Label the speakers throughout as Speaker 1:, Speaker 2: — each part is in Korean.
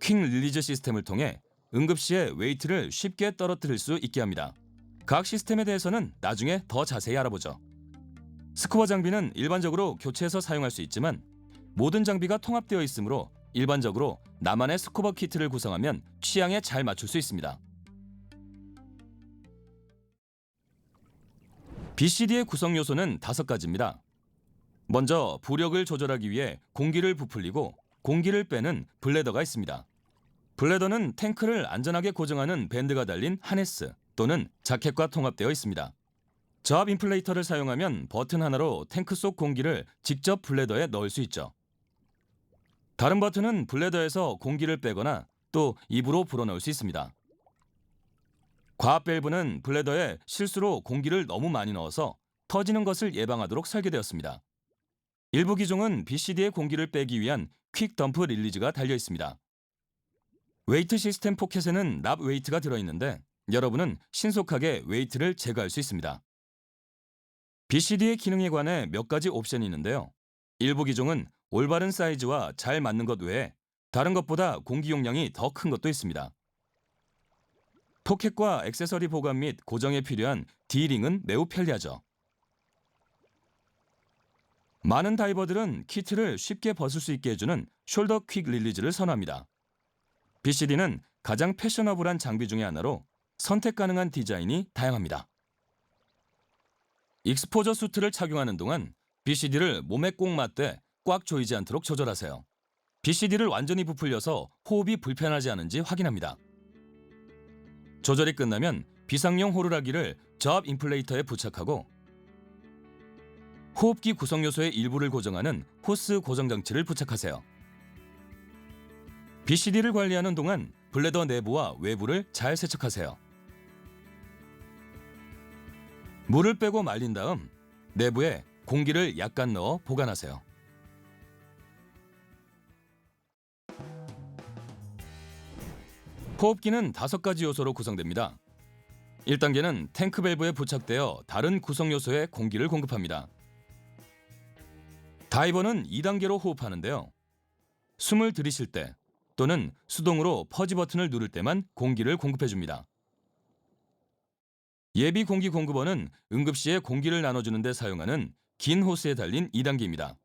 Speaker 1: 퀵 릴리즈 시스템을 통해 응급시에 웨이트를 쉽게 떨어뜨릴 수 있게 합니다. 각 시스템에 대해서는 나중에 더 자세히 알아보죠. 스쿠버 장비는 일반적으로 교체해서 사용할 수 있지만 모든 장비가 통합되어 있으므로 일반적으로 나만의 스쿠버 키트를 구성하면 취향에 잘 맞출 수 있습니다. BCD의 구성 요소는 5가지입니다. 먼저 부력을 조절하기 위해 공기를 부풀리고 공기를 빼는 블래더가 있습니다. 블래더는 탱크를 안전하게 고정하는 밴드가 달린 하네스 또는 자켓과 통합되어 있습니다. 저압 인플레이터를 사용하면 버튼 하나로 탱크 속 공기를 직접 블래더에 넣을 수 있죠. 다른 버튼은 블래더에서 공기를 빼거나 또 입으로 불어넣을 수 있습니다. 과압 밸브는 블래더에 실수로 공기를 너무 많이 넣어서 터지는 것을 예방하도록 설계되었습니다. 일부 기종은 BCD의 공기를 빼기 위한 퀵 덤프 릴리즈가 달려 있습니다. 웨이트 시스템 포켓에는 납 웨이트가 들어있는데 여러분은 신속하게 웨이트를 제거할 수 있습니다. BCD의 기능에 관해 몇 가지 옵션이 있는데요. 일부 기종은 올바른 사이즈와 잘 맞는 것 외에 다른 것보다 공기 용량이 더 큰 것도 있습니다. 포켓과 액세서리 보관 및 고정에 필요한 D링은 매우 편리하죠. 많은 다이버들은 키트를 쉽게 벗을 수 있게 해주는 숄더 퀵 릴리즈를 선호합니다. BCD는 가장 패셔너블한 장비 중의 하나로 선택 가능한 디자인이 다양합니다. 익스포저 수트를 착용하는 동안 BCD를 몸에 꼭 맞대 꽉 조이지 않도록 조절하세요. BCD를 완전히 부풀려서 호흡이 불편하지 않은지 확인합니다. 조절이 끝나면 비상용 호루라기를 저압 인플레이터에 부착하고 호흡기 구성 요소의 일부를 고정하는 호스 고정 장치를 부착하세요. BCD를 관리하는 동안 블래더 내부와 외부를 잘 세척하세요. 물을 빼고 말린 다음 내부에 공기를 약간 넣어 보관하세요. 호흡기는 5가지 요소로 구성됩니다. 1단계는 탱크 밸브에 부착되어 다른 구성 요소에 공기를 공급합니다. 다이버는 2단계로 호흡하는데요. 숨을 들이쉴 때 또는 수동으로 퍼지 버튼을 누를 때만 공기를 공급해줍니다. 예비 공기 공급원은 응급시에 공기를 나눠주는 데 사용하는 긴 호스에 달린 2단계입니다.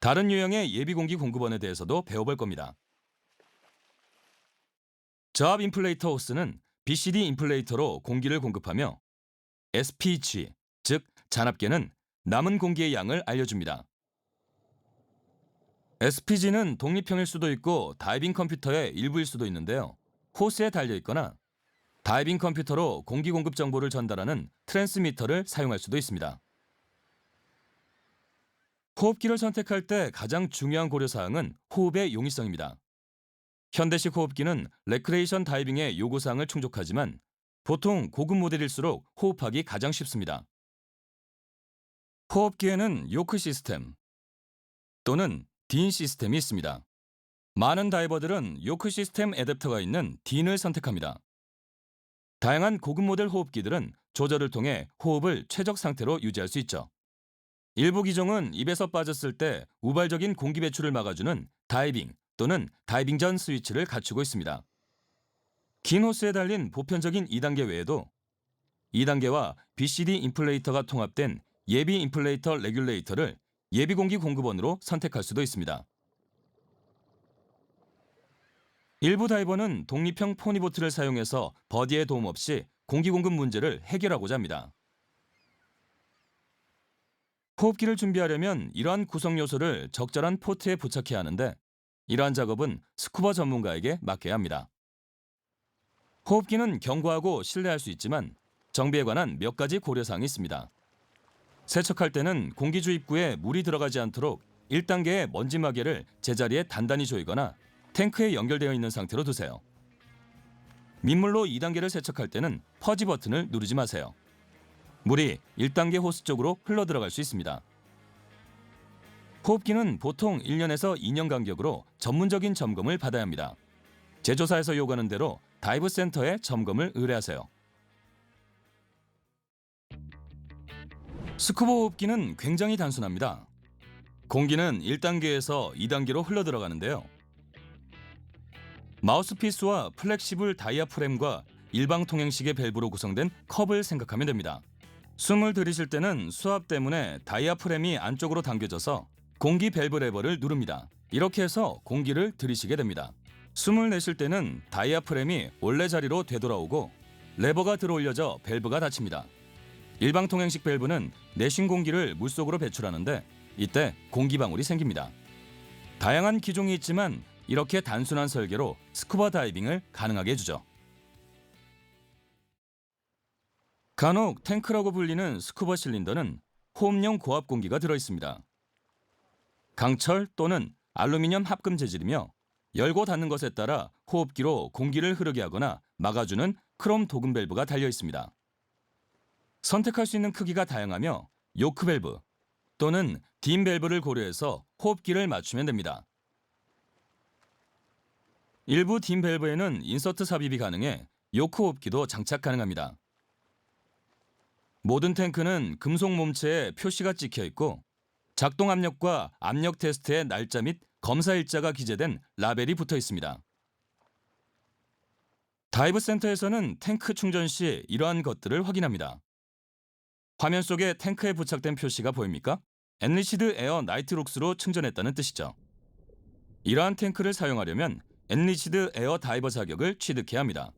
Speaker 1: 다른 유형의 예비 공기 공급원에 대해서도 배워볼 겁니다. 저압 인플레이터 호스는 BCD 인플레이터로 공기를 공급하며 SPG, 즉 잔압계는 남은 공기의 양을 알려줍니다. SPG는 독립형일 수도 있고 다이빙 컴퓨터의 일부일 수도 있는데요. 호스에 달려있거나 다이빙 컴퓨터로 공기 공급 정보를 전달하는 트랜스미터를 사용할 수도 있습니다. 호흡기를 선택할 때 가장 중요한 고려사항은 호흡의 용이성입니다. 현대식 호흡기는 레크레이션 다이빙의 요구사항을 충족하지만 보통 고급 모델일수록 호흡하기 가장 쉽습니다. 호흡기에는 요크 시스템 또는 딘 시스템이 있습니다. 많은 다이버들은 요크 시스템 애댑터가 있는 딘을 선택합니다. 다양한 고급 모델 호흡기들은 조절을 통해 호흡을 최적 상태로 유지할 수 있죠. 일부 기종은 입에서 빠졌을 때 우발적인 공기 배출을 막아주는 다이빙 또는 다이빙 전 스위치를 갖추고 있습니다. 긴 호스에 달린 보편적인 2단계 외에도 2단계와 BCD 인플레이터가 통합된 예비 인플레이터 레귤레이터를 예비 공기 공급원으로 선택할 수도 있습니다. 일부 다이버는 독립형 포니보트를 사용해서 버디의 도움 없이 공기 공급 문제를 해결하고자 합니다. 호흡기를 준비하려면 이러한 구성 요소를 적절한 포트에 부착해야 하는데 이러한 작업은 스쿠버 전문가에게 맡겨야 합니다. 호흡기는 견고하고 신뢰할 수 있지만 정비에 관한 몇 가지 고려사항이 있습니다. 세척할 때는 공기 주입구에 물이 들어가지 않도록 1단계의 먼지 마개를 제자리에 단단히 조이거나 탱크에 연결되어 있는 상태로 두세요. 민물로 2단계를 세척할 때는 퍼지 버튼을 누르지 마세요. 물이 1단계 호스 쪽으로 흘러 들어갈 수 있습니다. 호흡기는 보통 1년에서 2년 간격으로 전문적인 점검을 받아야 합니다. 제조사에서 요구하는 대로 다이브 센터에 점검을 의뢰하세요. 스쿠버 호흡기는 굉장히 단순합니다. 공기는 1단계에서 2단계로 흘러 들어가는데요. 마우스피스와 플렉시블 다이아프램과 일방통행식의 밸브로 구성된 컵을 생각하면 됩니다. 숨을 들이쉴 때는 수압 때문에 다이아프램이 안쪽으로 당겨져서 공기 밸브 레버를 누릅니다. 이렇게 해서 공기를 들이쉬게 됩니다. 숨을 내쉴 때는 다이아프램이 원래 자리로 되돌아오고 레버가 들어올려져 밸브가 닫힙니다. 일방통행식 밸브는 내쉰 공기를 물속으로 배출하는데 이때 공기방울이 생깁니다. 다양한 기종이 있지만 이렇게 단순한 설계로 스쿠버 다이빙을 가능하게 해주죠. 간혹 탱크라고 불리는 스쿠버 실린더는 호흡용 고압 공기가 들어있습니다. 강철 또는 알루미늄 합금 재질이며 열고 닫는 것에 따라 호흡기로 공기를 흐르게 하거나 막아주는 크롬 도금 밸브가 달려 있습니다. 선택할 수 있는 크기가 다양하며 요크 밸브 또는 딘 밸브를 고려해서 호흡기를 맞추면 됩니다. 일부 딘 밸브에는 인서트 삽입이 가능해 요크 호흡기도 장착 가능합니다. 모든 탱크는 금속 몸체에 표시가 찍혀 있고 작동 압력과 압력 테스트의 날짜 및 검사 일자가 기재된 라벨이 붙어 있습니다. 다이브 센터에서는 탱크 충전 시 이러한 것들을 확인합니다. 화면 속에 탱크에 부착된 표시가 보입니까? 엔리치드 에어 나이트록스로 충전했다는 뜻이죠. 이러한 탱크를 사용하려면 엔리치드 에어 다이버 자격을 취득해야 합니다.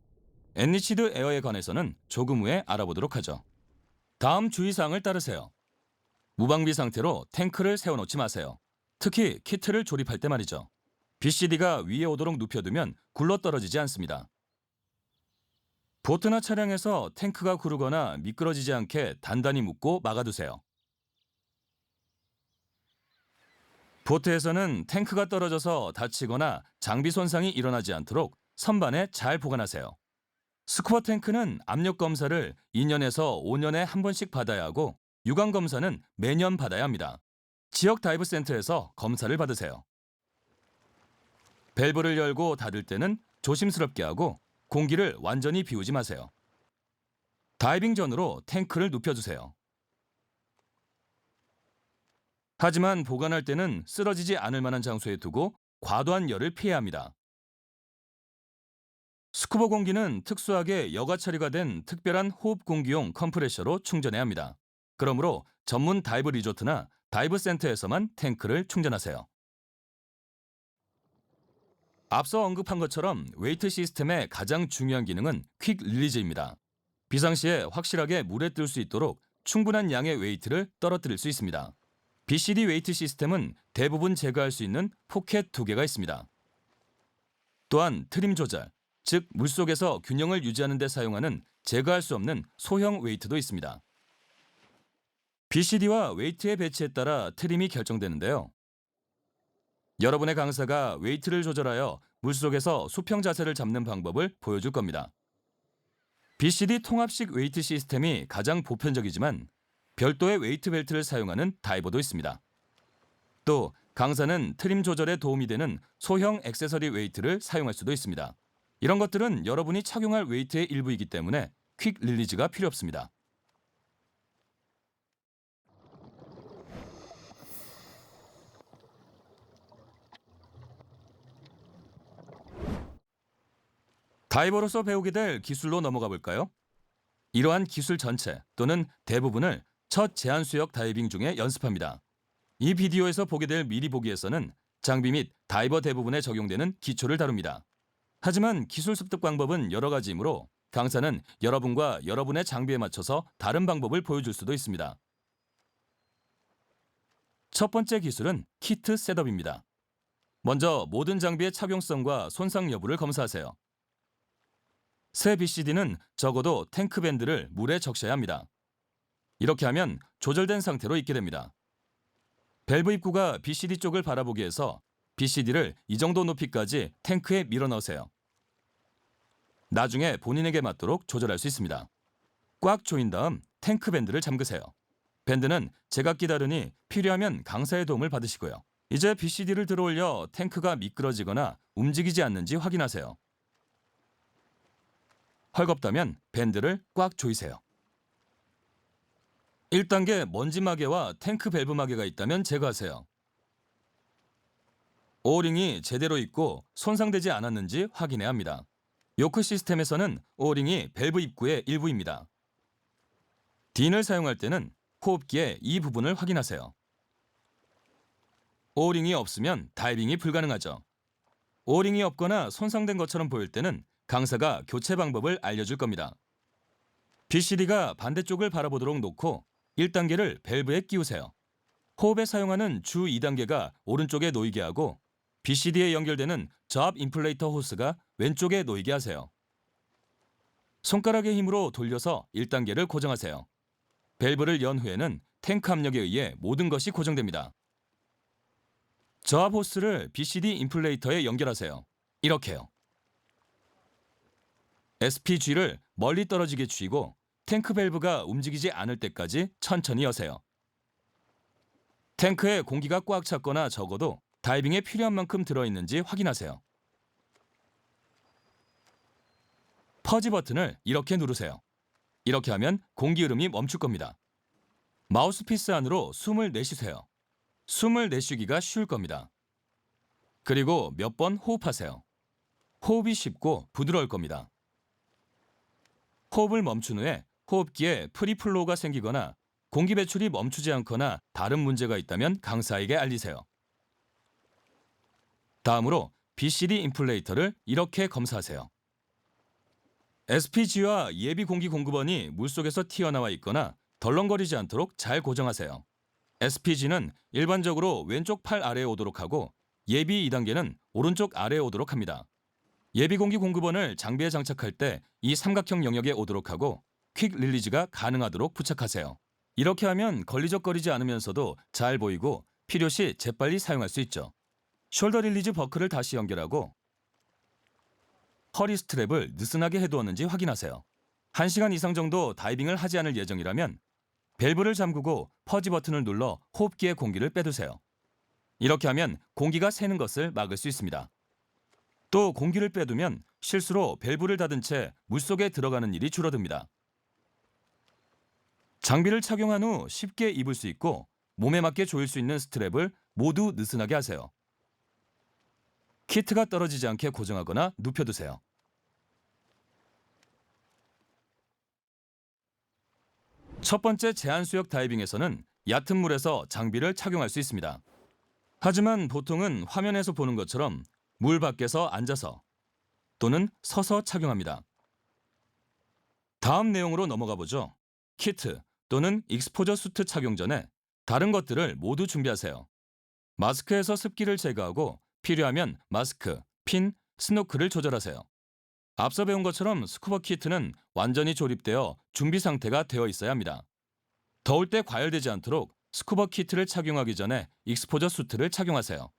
Speaker 1: 엔리치드 에어에 관해서는 조금 후에 알아보도록 하죠. 다음 주의사항을 따르세요. 무방비 상태로 탱크를 세워놓지 마세요. 특히 키트를 조립할 때 말이죠. BCD가 위에 오도록 눕혀두면 굴러떨어지지 않습니다. 보트나 차량에서 탱크가 구르거나 미끄러지지 않게 단단히 묶고 막아두세요. 보트에서는 탱크가 떨어져서 다치거나 장비 손상이 일어나지 않도록 선반에 잘 보관하세요. 스쿠버 탱크는 압력 검사를 2년에서 5년에 한 번씩 받아야 하고 유관 검사는 매년 받아야 합니다. 지역 다이브 센터에서 검사를 받으세요. 밸브를 열고 닫을 때는 조심스럽게 하고 공기를 완전히 비우지 마세요. 다이빙 전으로 탱크를 눕혀주세요. 하지만 보관할 때는 쓰러지지 않을 만한 장소에 두고 과도한 열을 피해야 합니다. 스쿠버 공기는 특수하게 여과 처리가 된 특별한 호흡 공기용 컴프레셔로 충전해야 합니다. 그러므로 전문 다이브 리조트나 다이브 센터에서만 탱크를 충전하세요. 앞서 언급한 것처럼 웨이트 시스템의 가장 중요한 기능은 퀵 릴리즈입니다. 비상시에 확실하게 물에 뜰 수 있도록 충분한 양의 웨이트를 떨어뜨릴 수 있습니다. BCD 웨이트 시스템은 대부분 제거할 수 있는 포켓 2개가 있습니다. 또한 트림 조절, 즉 물속에서 균형을 유지하는 데 사용하는 제거할 수 없는 소형 웨이트도 있습니다. BCD와 웨이트의 배치에 따라 트림이 결정되는데요. 여러분의 강사가 웨이트를 조절하여 물속에서 수평 자세를 잡는 방법을 보여줄 겁니다. BCD 통합식 웨이트 시스템이 가장 보편적이지만 별도의 웨이트 벨트를 사용하는 다이버도 있습니다. 또 강사는 트림 조절에 도움이 되는 소형 액세서리 웨이트를 사용할 수도 있습니다. 이런 것들은 여러분이 착용할 웨이트의 일부이기 때문에 퀵 릴리즈가 필요 없습니다. 다이버로서 배우게 될 기술로 넘어가 볼까요? 이러한 기술 전체 또는 대부분을 첫 제한수역 다이빙 중에 연습합니다. 이 비디오에서 보게 될 미리 보기에서는 장비 및 다이버 대부분에 적용되는 기초를 다룹니다. 하지만 기술 습득 방법은 여러 가지이므로 강사는 여러분과 여러분의 장비에 맞춰서 다른 방법을 보여줄 수도 있습니다. 첫 번째 기술은 키트 셋업입니다. 먼저 모든 장비의 착용성과 손상 여부를 검사하세요. 새 BCD는 적어도 탱크 밴드를 물에 적셔야 합니다. 이렇게 하면 조절된 상태로 있게 됩니다. 밸브 입구가 BCD 쪽을 바라보게 해서 BCD를 이 정도 높이까지 탱크에 밀어 넣으세요. 나중에 본인에게 맞도록 조절할 수 있습니다. 꽉 조인 다음 탱크 밴드를 잠그세요. 밴드는 제각기 다르니 필요하면 강사의 도움을 받으시고요. 이제 BCD를 들어올려 탱크가 미끄러지거나 움직이지 않는지 확인하세요. 헐겁다면 밴드를 꽉 조이세요. 1단계 먼지 마개와 탱크 밸브 마개가 있다면 제거하세요. 오어링이 제대로 있고 손상되지 않았는지 확인해야 합니다. 요크 시스템에서는 오어링이 밸브 입구의 일부입니다. 딘을 사용할 때는 호흡기의 이 부분을 확인하세요. 오어링이 없으면 다이빙이 불가능하죠. 오어링이 없거나 손상된 것처럼 보일 때는 강사가 교체 방법을 알려줄 겁니다. BCD가 반대쪽을 바라보도록 놓고 1단계를 밸브에 끼우세요. 호흡에 사용하는 주 2단계가 오른쪽에 놓이게 하고 BCD에 연결되는 저압 인플레이터 호스가 왼쪽에 놓이게 하세요. 손가락의 힘으로 돌려서 1단계를 고정하세요. 밸브를 연 후에는 탱크 압력에 의해 모든 것이 고정됩니다. 저압 호스를 BCD 인플레이터에 연결하세요. 이렇게요. SPG를 멀리 떨어지게 쥐고 탱크 밸브가 움직이지 않을 때까지 천천히 여세요. 탱크에 공기가 꽉 찼거나 적어도 다이빙에 필요한 만큼 들어있는지 확인하세요. 퍼지 버튼을 이렇게 누르세요. 이렇게 하면 공기 흐름이 멈출 겁니다. 마우스피스 안으로 숨을 내쉬세요. 숨을 내쉬기가 쉬울 겁니다. 그리고 몇 번 호흡하세요. 호흡이 쉽고 부드러울 겁니다. 호흡을 멈춘 후에 호흡기에 프리플로우가 생기거나 공기 배출이 멈추지 않거나 다른 문제가 있다면 강사에게 알리세요. 다음으로 BCD 인플레이터를 이렇게 검사하세요. SPG와 예비 공기 공급원이 물속에서 튀어나와 있거나 덜렁거리지 않도록 잘 고정하세요. SPG는 일반적으로 왼쪽 팔 아래에 오도록 하고 예비 2단계는 오른쪽 아래에 오도록 합니다. 예비 공기 공급원을 장비에 장착할 때 이 삼각형 영역에 오도록 하고 퀵 릴리즈가 가능하도록 부착하세요. 이렇게 하면 걸리적거리지 않으면서도 잘 보이고 필요시 재빨리 사용할 수 있죠. 숄더 릴리즈 버클을 다시 연결하고 허리 스트랩을 느슨하게 해두었는지 확인하세요. 1시간 이상 정도 다이빙을 하지 않을 예정이라면 밸브를 잠그고 퍼지 버튼을 눌러 호흡기의 공기를 빼두세요. 이렇게 하면 공기가 새는 것을 막을 수 있습니다. 또 공기를 빼두면 실수로 밸브를 닫은 채 물속에 들어가는 일이 줄어듭니다. 장비를 착용한 후 쉽게 입을 수 있고 몸에 맞게 조일 수 있는 스트랩을 모두 느슨하게 하세요. 키트가 떨어지지 않게 고정하거나 눕혀두세요. 첫 번째 제한수역 다이빙에서는 얕은 물에서 장비를 착용할 수 있습니다. 하지만 보통은 화면에서 보는 것처럼 물 밖에서 앉아서 또는 서서 착용합니다. 다음 내용으로 넘어가 보죠. 키트 또는 익스포저 수트 착용 전에 다른 것들을 모두 준비하세요. 마스크에서 습기를 제거하고 필요하면 마스크, 핀, 스노클을 조절하세요. 앞서 배운 것처럼 스쿠버 키트는 완전히 조립되어 준비 상태가 되어 있어야 합니다. 더울 때 과열되지 않도록 스쿠버 키트를 착용하기 전에 익스포저 수트를 착용하세요.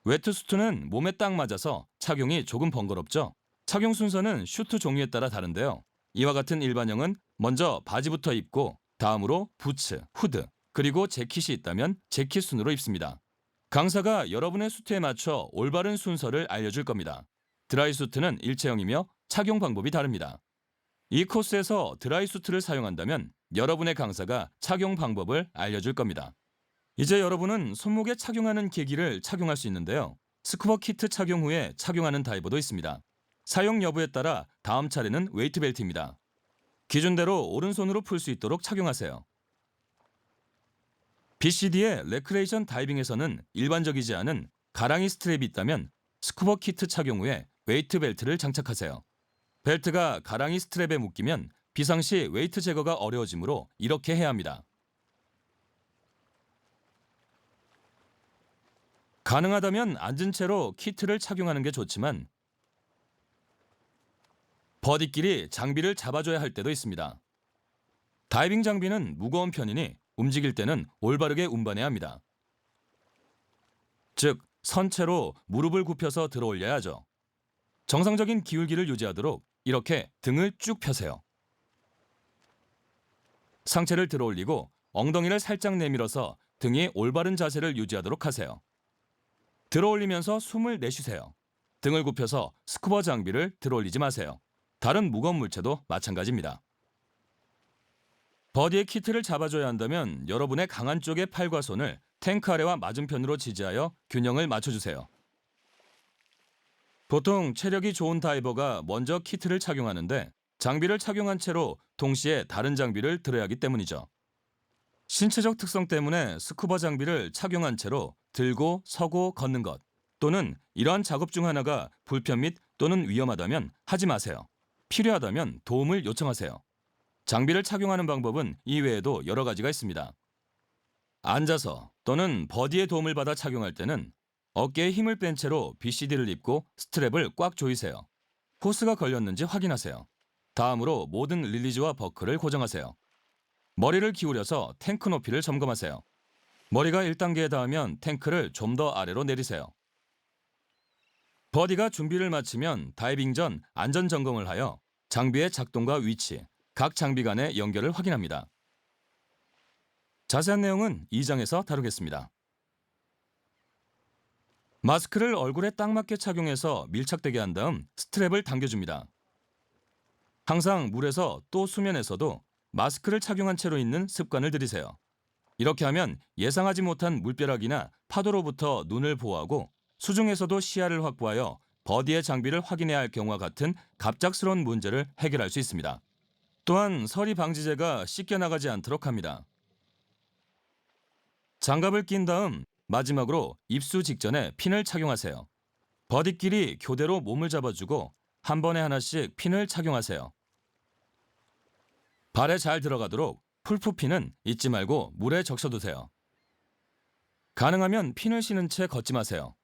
Speaker 1: 웨트 수트는 몸에 딱 맞아서 착용이 조금 번거롭죠. 착용 순서는 슈트 종류에 따라 다른데요. 이와 같은 일반형은 먼저 바지부터 입고 다음으로 부츠, 후드, 그리고 재킷이 있다면 재킷 순으로 입습니다. 강사가 여러분의 수트에 맞춰 올바른 순서를 알려줄 겁니다. 드라이 수트는 일체형이며 착용 방법이 다릅니다. 이 코스에서 드라이 수트를 사용한다면 여러분의 강사가 착용 방법을 알려줄 겁니다. 이제 여러분은 손목에 착용하는 계기를 착용할 수 있는데요. 스쿠버 키트 착용 후에 착용하는 다이버도 있습니다. 사용 여부에 따라 다음 차례는 웨이트 벨트입니다. 기준대로 오른손으로 풀 수 있도록 착용하세요. BCD의 레크레이션 다이빙에서는 일반적이지 않은 가랑이 스트랩이 있다면 스쿠버 키트 착용 후에 웨이트 벨트를 장착하세요. 벨트가 가랑이 스트랩에 묶이면 비상시 웨이트 제거가 어려워지므로 이렇게 해야 합니다. 가능하다면 앉은 채로 키트를 착용하는 게 좋지만 버디끼리 장비를 잡아줘야 할 때도 있습니다. 다이빙 장비는 무거운 편이니 움직일 때는 올바르게 운반해야 합니다. 즉, 선체로 무릎을 굽혀서 들어 올려야죠. 정상적인 기울기를 유지하도록 이렇게 등을 쭉 펴세요. 상체를 들어 올리고 엉덩이를 살짝 내밀어서 등이 올바른 자세를 유지하도록 하세요. 들어 올리면서 숨을 내쉬세요. 등을 굽혀서 스쿠버 장비를 들어 올리지 마세요. 다른 무거운 물체도 마찬가지입니다. 버디의 키트를 잡아줘야 한다면 여러분의 강한 쪽의 팔과 손을 탱크 아래와 맞은편으로 지지하여 균형을 맞춰주세요. 보통 체력이 좋은 다이버가 먼저 키트를 착용하는데 장비를 착용한 채로 동시에 다른 장비를 들어야 하기 때문이죠. 신체적 특성 때문에 스쿠버 장비를 착용한 채로 들고 서고 걷는 것 또는 이러한 작업 중 하나가 불편 및 또는 위험하다면 하지 마세요. 필요하다면 도움을 요청하세요. 장비를 착용하는 방법은 이외에도 여러 가지가 있습니다. 앉아서 또는 버디의 도움을 받아 착용할 때는 어깨에 힘을 뺀 채로 BCD를 입고 스트랩을 꽉 조이세요. 호스가 걸렸는지 확인하세요. 다음으로 모든 릴리즈와 버클을 고정하세요. 머리를 기울여서 탱크 높이를 점검하세요. 머리가 1단계에 닿으면 탱크를 좀 더 아래로 내리세요. 버디가 준비를 마치면 다이빙 전 안전 점검을 하여 장비의 작동과 위치, 각 장비 간의 연결을 확인합니다. 자세한 내용은 2장에서 다루겠습니다. 마스크를 얼굴에 딱 맞게 착용해서 밀착되게 한 다음 스트랩을 당겨줍니다. 항상 물에서 또 수면에서도 마스크를 착용한 채로 있는 습관을 들이세요. 이렇게 하면 예상하지 못한 물벼락이나 파도로부터 눈을 보호하고 수중에서도 시야를 확보하여 버디의 장비를 확인해야 할 경우와 같은 갑작스러운 문제를 해결할 수 있습니다. 또한 서리 방지제가 씻겨나가지 않도록 합니다. 장갑을 낀 다음 마지막으로 입수 직전에 핀을 착용하세요. 버디끼리 교대로 몸을 잡아주고 한 번에 하나씩 핀을 착용하세요. 발에 잘 들어가도록 풀푸핀은 잊지 말고 물에 적셔두세요. 가능하면 핀을 신은 채 걷지 마세요.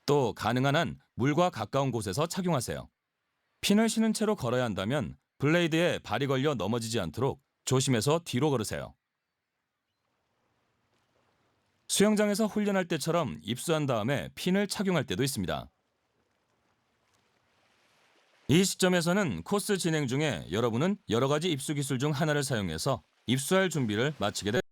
Speaker 1: 또 가능한 한 물과 가까운 곳에서 착용하세요. 핀을 신은 채로 걸어야 한다면 블레이드에 발이 걸려 넘어지지 않도록 조심해서 뒤로 걸으세요. 수영장에서 훈련할 때처럼 입수한 다음에 핀을 착용할 때도 있습니다. 이 시점에서는 코스 진행 중에 여러분은 여러 가지 입수 기술 중 하나를 사용해서 입수할 준비를 마치게 됩니다.